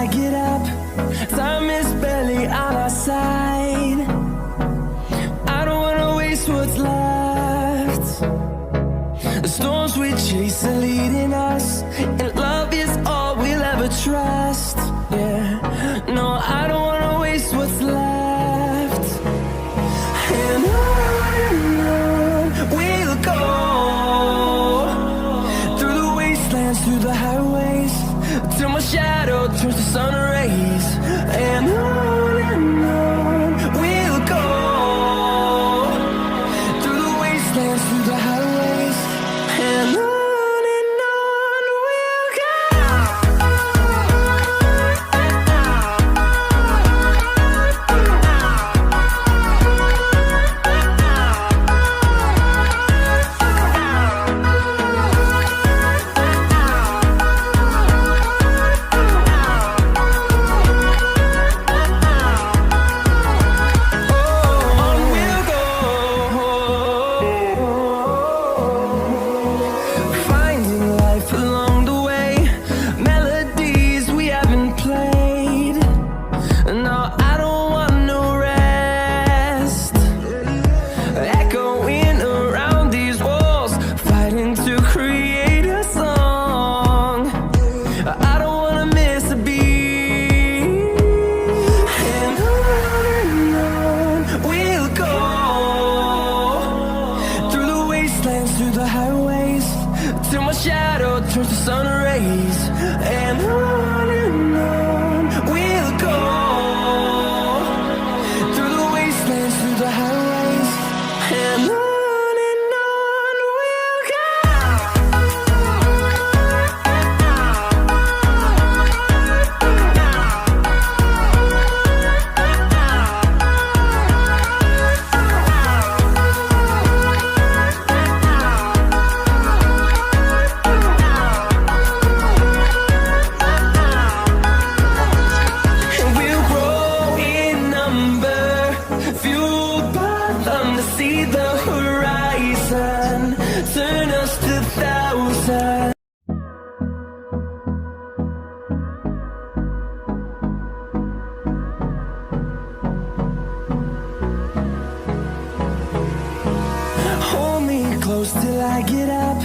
I get up. Time is barely on our side. I don't wanna waste what's left. The storms we chase are leading us, and love is all we'll ever trust. Yeah, no, I don't wanna waste what's left. And on we'll go, through the wastelands, through the highways, till my shadow turns to sun rays. And on we'll go, through the wastelands, through the highways, and on we'll go. Through the highways, till my shadow turns to sun rays. And on we'll go, through the wastelands, through the highways, and on we'll go. See the horizon, turn us to thousands. Hold me close till I get